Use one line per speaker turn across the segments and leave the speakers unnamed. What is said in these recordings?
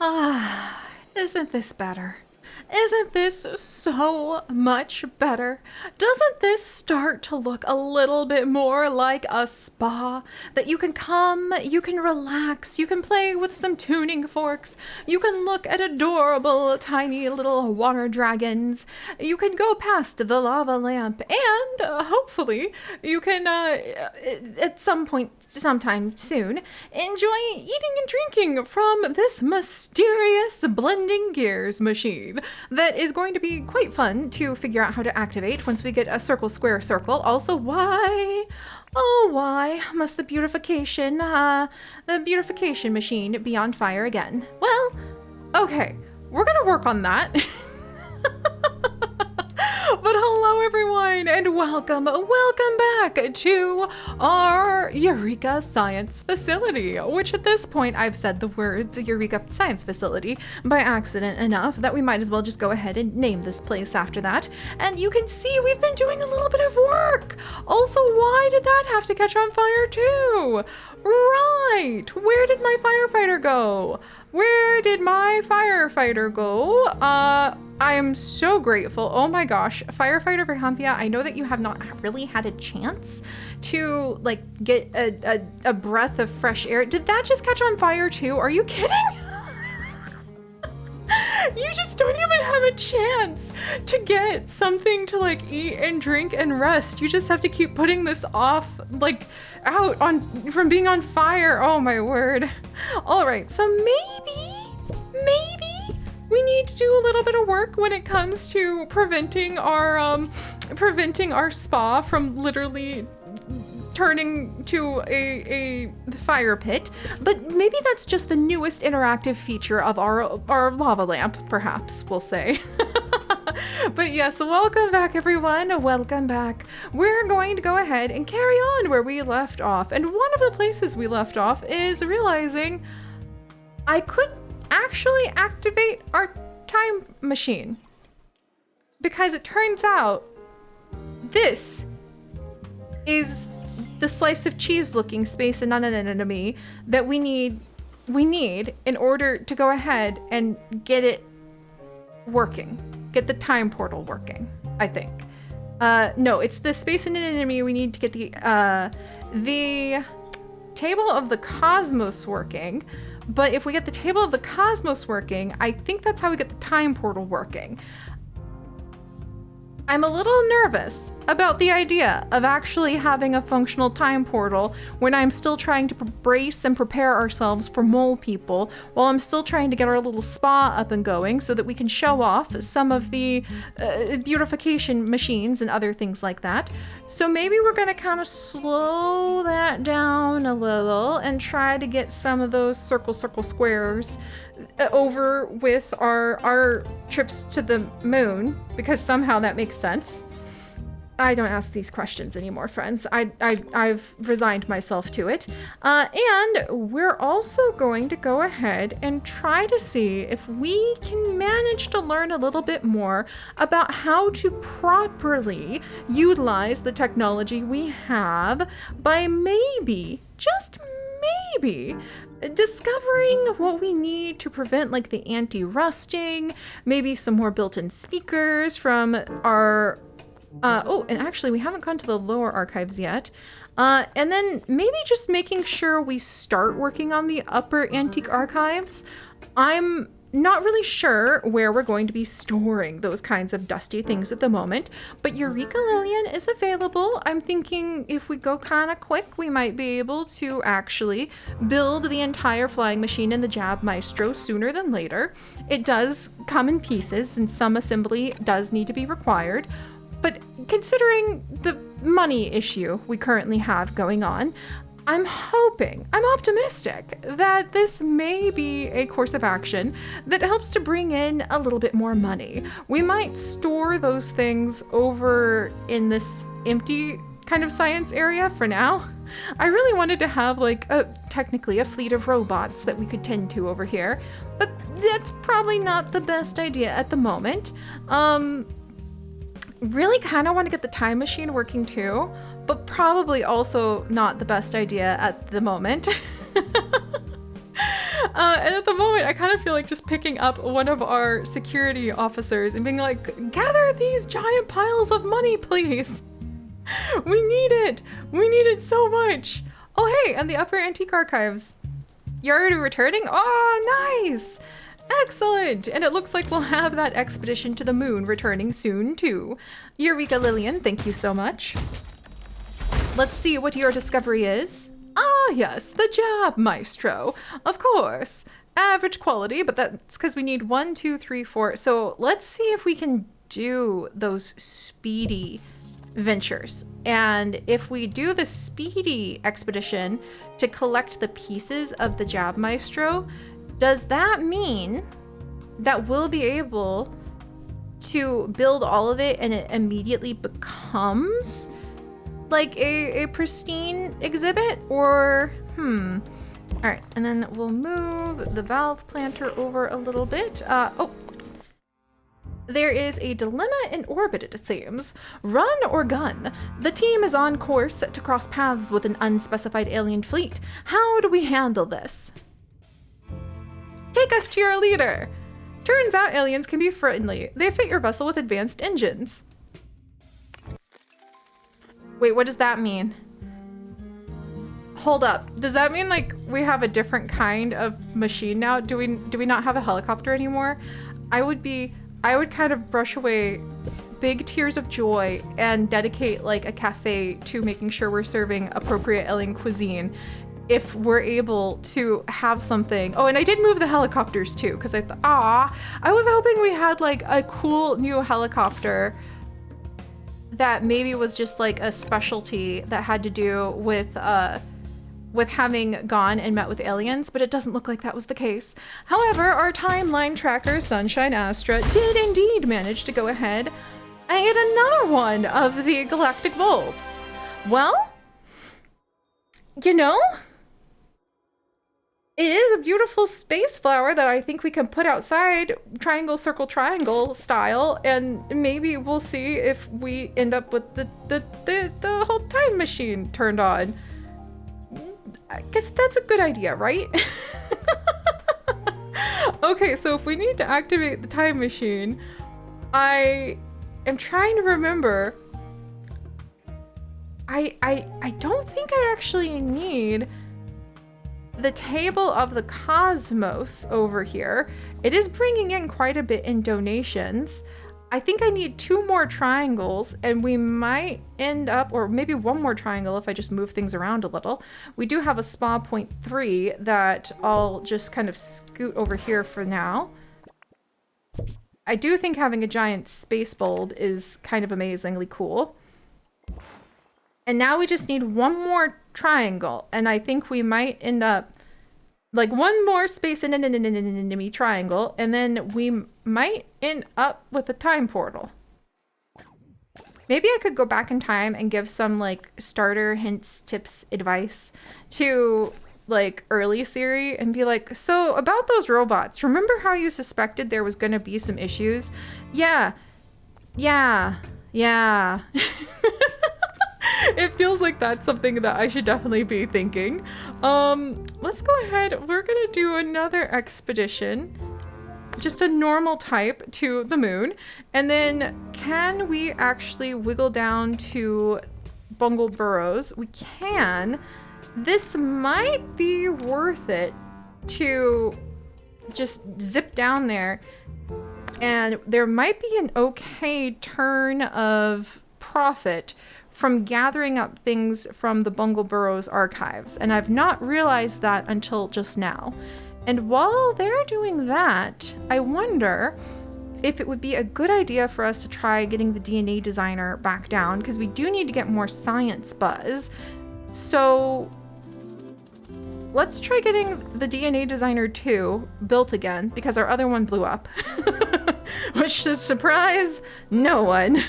Ah, isn't this better? Isn't this so much better? Doesn't this start to look a little bit more like a spa? That you can come, you can relax, you can play with some tuning forks, you can look at adorable tiny little water dragons, you can go past the lava lamp, and hopefully you can, at some point, sometime soon, enjoy eating and drinking from this mysterious blending gears machine that is going to be quite fun to figure out how to activate once we get a circle, square, circle. Also, why? Oh, why must the beautification machine be on fire again? Well, okay, we're gonna work on that. But hello everyone and welcome back to our Eureka Science Facility, which at this point I've said the words Eureka Science Facility by accident enough that we might as well just go ahead and name this place after that. And you can see we've been doing a little bit of work. Also, why did that have to catch on fire too? Right, where did my firefighter go? Where did my firefighter go? I am so grateful. Oh my gosh, Firefighter Verhampia, I know that you have not really had a chance to like get a breath of fresh air. Did that just catch on fire too? Are you kidding? You just don't even have a chance to get something to like eat and drink and rest. You just have to keep putting this off, like out on from being on fire. Oh my word. All right, so maybe we need to do a little bit of work when it comes to preventing our spa from literally turning to a fire pit, but maybe that's just the newest interactive feature of our lava lamp, perhaps we'll say. But yes, welcome back everyone, welcome back. We're going to go ahead and carry on where we left off, and one of the places we left off is realizing I could actually activate our time machine, because it turns out this is the slice of cheese looking space anemone that we need in order to go ahead and get it working, get the time portal working, I think. No, it's the space anemone we need to get the table of the cosmos working. But if we get the table of the cosmos working, I think that's how we get the time portal working. I'm a little nervous about the idea of actually having a functional time portal when I'm still trying to brace and prepare ourselves for mole people, while I'm still trying to get our little spa up and going so that we can show off some of the beautification machines and other things like that. So maybe we're going to kind of slow that down a little and try to get some of those circle, squares over with our trips to the moon, because somehow that makes sense. I don't ask these questions anymore, friends. I've resigned myself to it. And we're also going to go ahead and try to see if we can manage to learn a little bit more about how to properly utilize the technology we have by maybe, just maybe, discovering what we need to prevent like the anti-rusting, maybe some more built-in speakers from our oh, and actually we haven't gone to the lower archives yet. And then maybe just making sure we start working on the upper antique archives. I'm not really sure where we're going to be storing those kinds of dusty things at the moment, but Eureka Lillian is available. I'm thinking if we go kind of quick, we might be able to actually build the entire flying machine in the Jab Maestro sooner than later. It does come in pieces and some assembly does need to be required, but considering the money issue we currently have going on, I'm optimistic that this may be a course of action that helps to bring in a little bit more money. We might store those things over in this empty kind of science area for now. I really wanted to have like technically a fleet of robots that we could tend to over here, but that's probably not the best idea at the moment. Really kind of want to get the time machine working too, but probably also not the best idea at the moment. And at the moment, I kind of feel like just picking up one of our security officers and being like, gather these giant piles of money, please. We need it. We need it so much. Oh, hey, and the Upper Antique Archives. You're already returning? Oh, nice. Excellent. And it looks like we'll have that expedition to the moon returning soon, too. Eureka Lillian, thank you so much. Let's see what your discovery is. Ah, yes, the Jab Maestro. Of course. Average quality, but that's because we need 1, 2, 3, 4. So let's see if we can do those speedy ventures. And if we do the speedy expedition to collect the pieces of the Jab Maestro, does that mean that we'll be able to build all of it and it immediately becomes like a pristine exhibit? Or all right, and then we'll move the valve planter over a little bit. There is a dilemma in orbit, it seems. Run or gun? The team is on course to cross paths with an unspecified alien fleet. How do we handle this? Take us to your leader. Turns out aliens can be friendly. They fit your vessel with advanced engines. Wait, what does that mean? Hold up. Does that mean like we have a different kind of machine now? Do we not have a helicopter anymore? I would kind of brush away big tears of joy and dedicate like a cafe to making sure we're serving appropriate alien cuisine if we're able to have something. Oh, and I did move the helicopters too, because I thought, I was hoping we had like a cool new helicopter that maybe was just like a specialty that had to do with having gone and met with aliens, but it doesn't look like that was the case. However, our timeline tracker, Sunshine Astra, did indeed manage to go ahead and get another one of the galactic bulbs. Well, you know, it is a beautiful space flower that I think we can put outside, triangle, circle, triangle style, and maybe we'll see if we end up with the whole time machine turned on. I guess that's a good idea, right? Okay, so if we need to activate the time machine, I am trying to remember. I don't think I actually need the table of the cosmos over here. It is bringing in quite a bit in donations. I think I need 2 more triangles, and we might end up, or maybe 1 more triangle if I just move things around a little. We do have a spa point 3 that I'll just kind of scoot over here for now. I do think having a giant space bulb is kind of amazingly cool. And now we just need 1 more triangle, and I think we might end up like 1 more space enemy triangle, and then we might end up with a time portal. Maybe I could go back in time and give some like starter hints, tips, advice to like early Siri and be like, so about those robots, remember how you suspected there was going to be some issues? Yeah. It feels like that's something that I should definitely be thinking. Let's go ahead. We're gonna do another expedition, just a normal type to the moon. And then can we actually wiggle down to Bungle Burrows? We can. This might be worth it to just zip down there. And there might be an okay turn of profit from gathering up things from the Bungle Burrows archives, and I've not realized that until just now. And while they're doing that, I wonder if it would be a good idea for us to try getting the DNA designer back down, because we do need to get more science buzz. So let's try getting the DNA designer 2 built again, because our other one blew up. Which should surprise no one.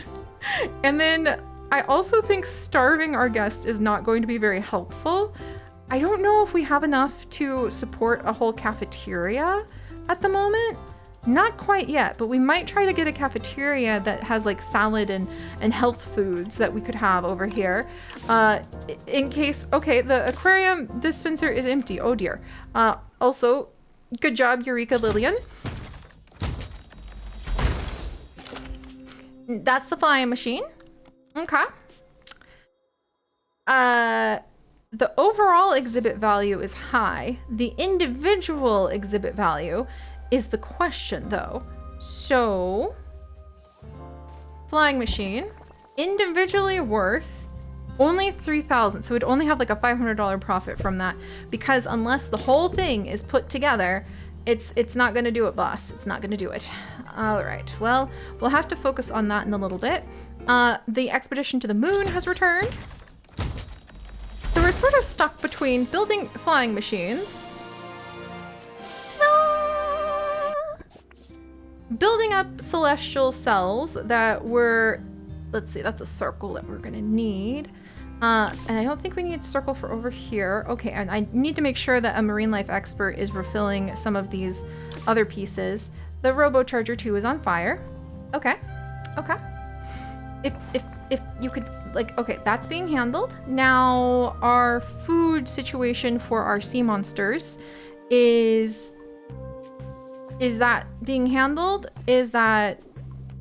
And then I also think starving our guest is not going to be very helpful. I don't know if we have enough to support a whole cafeteria at the moment. Not quite yet, but we might try to get a cafeteria that has like salad and health foods that we could have over here. In case, okay, the aquarium dispenser is empty. Oh dear. Also, Good job, Eureka Lillian. That's the flying machine. Okay. The overall exhibit value is high. The individual exhibit value is the question, though. So, flying machine, individually worth only 3,000. So we'd only have like a $500 profit from that, because unless the whole thing is put together, it's not gonna do it, boss. It's not gonna do it. All right, well, we'll have to focus on that in a little bit. The expedition to the moon has returned. So we're sort of stuck between building flying machines, building up celestial cells that we're, let's see, that's a circle that we're gonna need. And I don't think we need a circle for over here. Okay, and I need to make sure that a marine life expert is refilling some of these other pieces. The Robocharger 2 is on fire. Okay, okay. If you could, like, okay, that's being handled. Now our food situation for our sea monsters is that being handled? Is that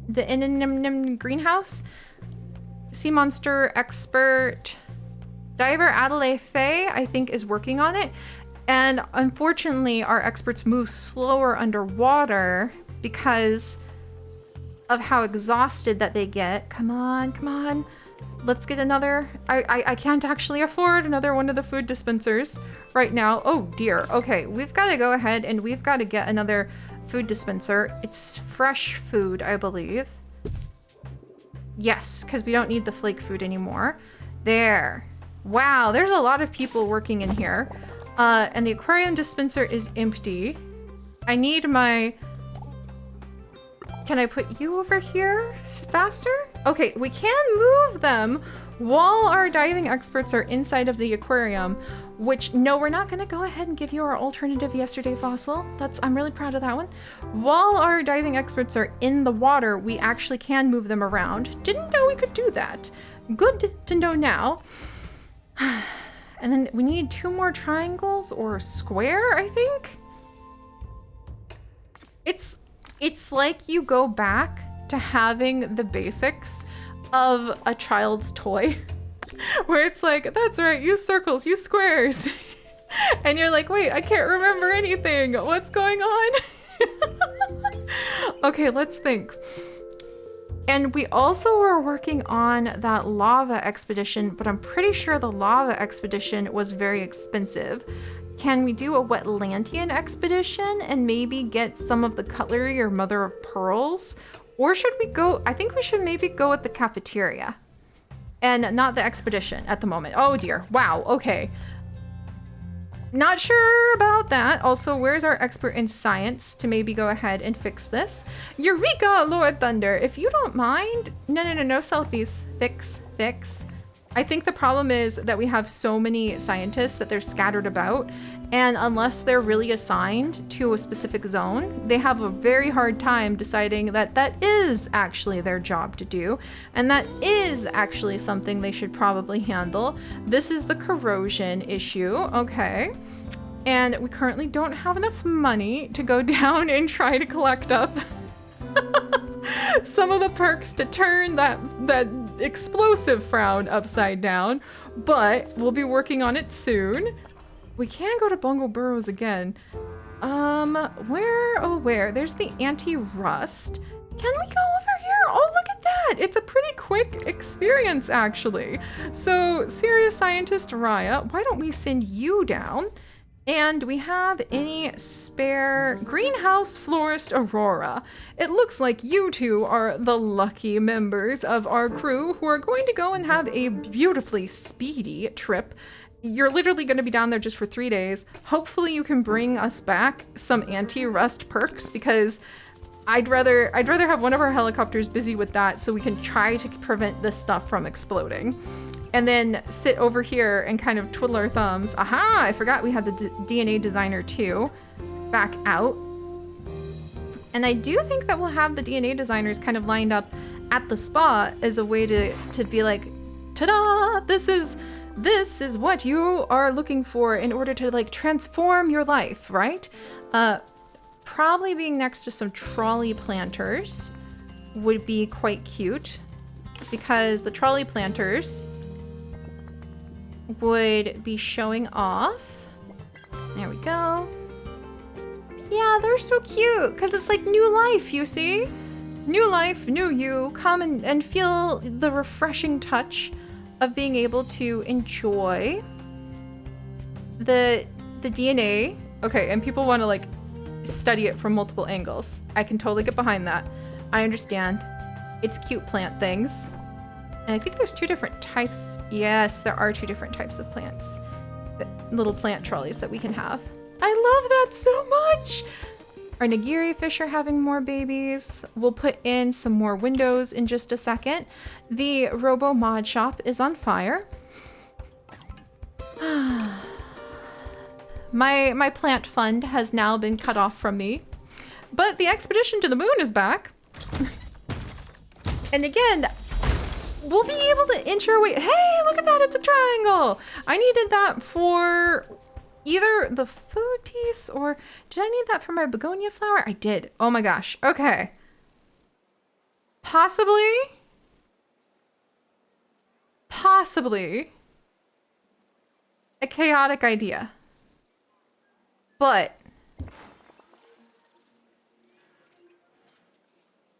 the greenhouse? Sea monster expert diver Adelaide Faye, I think, is working on it. And unfortunately, our experts move slower underwater because of how exhausted that they get. Come on, come on. Let's get another. I can't actually afford another one of the food dispensers right now. Oh dear. Okay, we've got to go ahead and we've got to get another food dispenser. It's fresh food, I believe. Yes, because we don't need the flake food anymore. There. Wow, there's a lot of people working in here. And the aquarium dispenser is empty. I need my... Can I put you over here faster? Okay, we can move them while our diving experts are inside of the aquarium, which, no, we're not gonna go ahead and give you our alternative yesterday fossil. I'm really proud of that one. While our diving experts are in the water, we actually can move them around. Didn't know we could do that. Good to know now. And then we need 2 more triangles or a square, I think. It's like you go back to having the basics of a child's toy where it's like, that's right, use circles, use squares. And you're like, wait, I can't remember anything. What's going on? Okay, let's think. And we also were working on that lava expedition, but I'm pretty sure the lava expedition was very expensive. Can we do a Wetlandian expedition and maybe get some of the cutlery or mother of pearls? Or should we go, I think we should maybe go with the cafeteria and not the expedition at the moment. Oh dear, wow, okay. Not sure about that. Also, where's our expert in science to maybe go ahead and fix this? Eureka, Lord Thunder, if you don't mind. No selfies, fix. I think the problem is that we have so many scientists that they're scattered about, and unless they're really assigned to a specific zone, they have a very hard time deciding that that is actually their job to do, and that is actually something they should probably handle. This is the corrosion issue, okay. And we currently don't have enough money to go down and try to collect up some of the perks to turn that explosive frown upside down, but we'll be working on it soon. We can go to Bungo Burrows again. Where? There's the anti-rust. Can we go over here? Oh, look at that. It's a pretty quick experience, actually. So, serious scientist Raya, why don't we send you down? And we have any spare greenhouse florist Aurora. It looks like you two are the lucky members of our crew who are going to go and have a beautifully speedy trip. You're literally going to be down there just for 3 days. Hopefully you can bring us back some anti-rust perks, because I'd rather have one of our helicopters busy with that so we can try to prevent this stuff from exploding. And then sit over here and kind of twiddle our thumbs. Aha, I forgot we had the DNA designer too. Back out. And I do think that we'll have the DNA designers kind of lined up at the spot as a way to be like, ta-da, this is this is what you are looking for in order to like transform your life, right? Probably being next to some trolley planters would be quite cute, because the trolley planters would be showing off. There we go. Yeah, they're so cute because it's like new life, you see? New life, new you. Come and feel the refreshing touch of being able to enjoy the DNA. Okay, and people want to like study it from multiple angles. I can totally get behind that. I understand. It's cute plant things. And I think there's 2 different types. Yes, there are 2 different types of plants. Little plant trolleys that we can have. I love that so much. Our nigiri fish are having more babies. We'll put in some more windows in just a second. The Robo Mod Shop is on fire. My plant fund has now been cut off from me. But the expedition to the moon is back. And again, we'll be able to inch our way. Hey, look at that, it's a triangle. I needed that for either the food piece or did I need that for my begonia flower? I did. Oh my gosh. Okay. Possibly a chaotic idea. But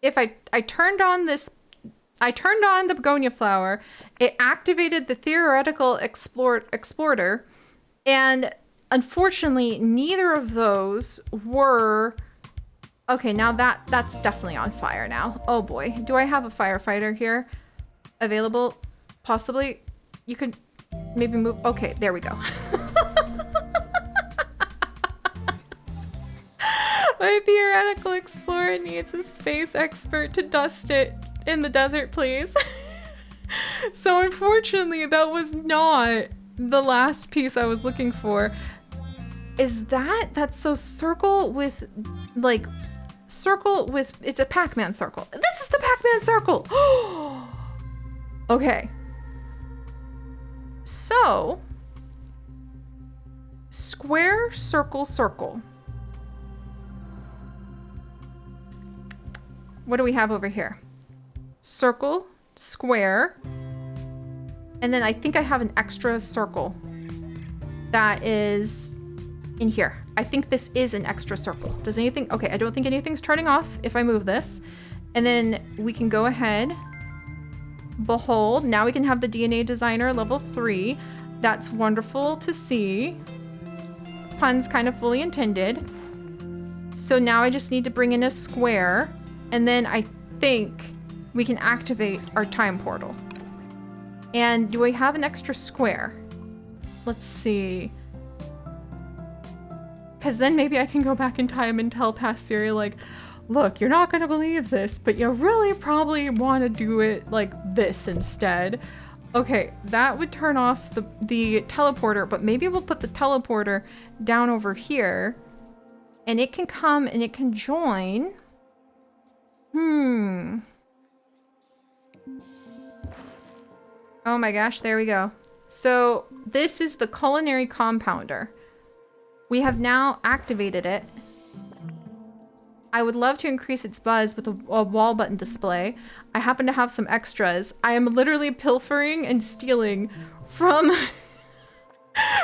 if I turned on the begonia flower, it activated the theoretical explorer, and unfortunately neither of those were okay. Now that's definitely on fire now. Oh boy, do I have a firefighter here available? Possibly. You could maybe move. Okay, there we go. My theoretical explorer needs a space expert to dust it in the desert, please. So unfortunately, that was not the last piece I was looking for. Is that's so circle with it's a Pac-Man circle. This is the Pac-Man circle. Okay. So square, circle, circle. What do we have over here? Circle, square, and then I think I have an extra circle that is in here. I think this is an extra circle. Does anything? Okay, I don't think anything's turning off if I move this. And then we can go ahead. Behold, now we can have the DNA designer level 3. That's wonderful to see. Puns kind of fully intended. So now I just need to bring in a square. And then I think we can activate our time portal. And do I have an extra square? Let's see. Because then maybe I can go back in time and tell past Siri, like, look, you're not going to believe this, but you really probably want to do it like this instead. Okay, that would turn off the teleporter, but maybe we'll put the teleporter down over here. And it can come and it can join. Oh my gosh, there we go. So this is the culinary compounder. We have now activated it. I would love to increase its buzz with a wall button display. I happen to have some extras. I am literally pilfering and stealing from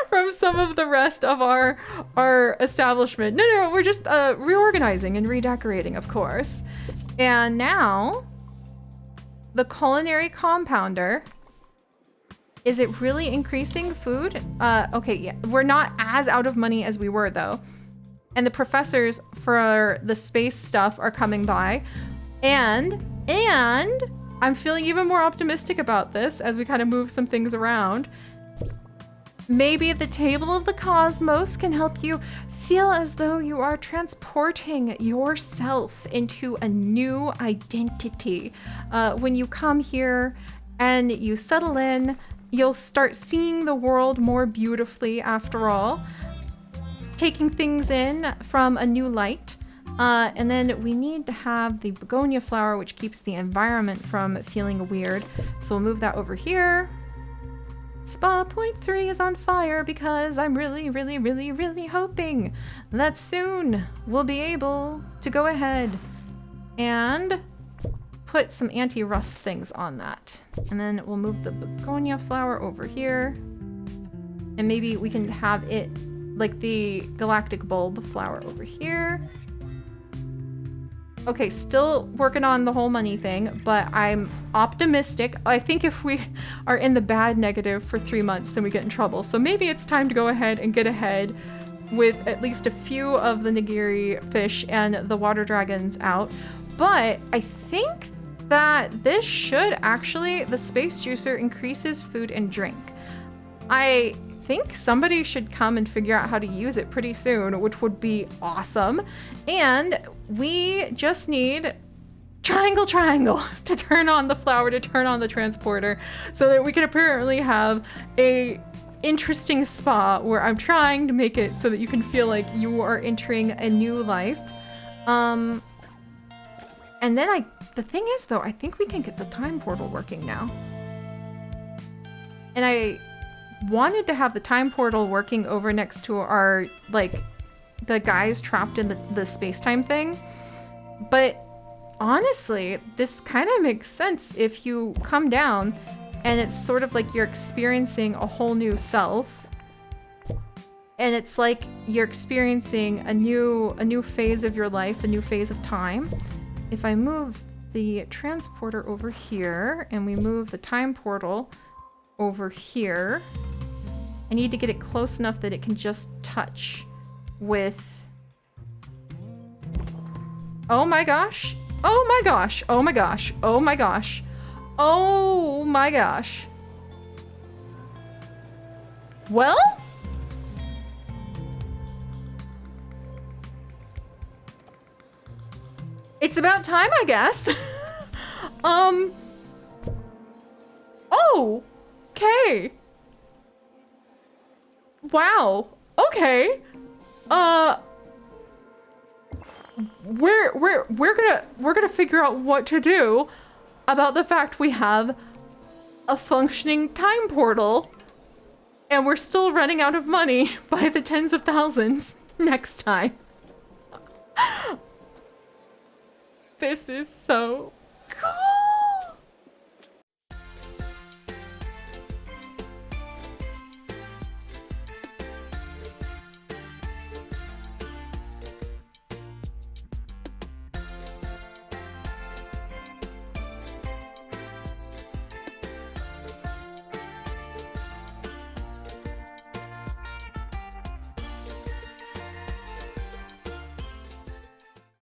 from some of the rest of our establishment. No, we're just reorganizing and redecorating, of course. And now, the culinary compounder. Is it really increasing food? Okay, yeah. We're not as out of money as we were, though. And the professors for the space stuff are coming by. And I'm feeling even more optimistic about this as we kind of move some things around. Maybe the Table of the Cosmos can help you feel as though you are transporting yourself into a new identity. When you come here and you settle in, you'll start seeing the world more beautifully after all. Taking things in from a new light. And then we need to have the begonia flower, which keeps the environment from feeling weird. So we'll move that over here. Spa point 3 is on fire because I'm really, really, really, really hoping that soon we'll be able to go ahead and put some anti-rust things on that. And then we'll move the begonia flower over here. And maybe we can have it like the galactic bulb flower over here. Okay, still working on the whole money thing, but I'm optimistic. I think if we are in the bad negative for 3 months, then we get in trouble. So maybe it's time to go ahead and get ahead with at least a few of the nigiri fish and the water dragons out. But I think that this should actually, the space juicer increases food and drink. I think somebody should come and figure out how to use it pretty soon, which would be awesome. And we just need triangle to turn on the flower, to turn on the transporter, so that we can apparently have a interesting spa where I'm trying to make it so that you can feel like you are entering a new life. And then the thing is though, I think we can get the time portal working now. And I wanted to have the time portal working over next to our, like, the guys trapped in the space-time thing. But honestly, this kind of makes sense if you come down and it's sort of like you're experiencing a whole new self. And it's like you're experiencing a new phase of your life, a new phase of time. If I move the transporter over here and we move the time portal over here, I need to get it close enough that it can just touch with... Oh my gosh. Oh my gosh. Oh my gosh. Oh my gosh. Oh my gosh. Well? It's about time, I guess. Oh, okay. Wow. Okay. We're gonna figure out what to do about the fact we have a functioning time portal and we're still running out of money by the tens of thousands next time. This is so cool.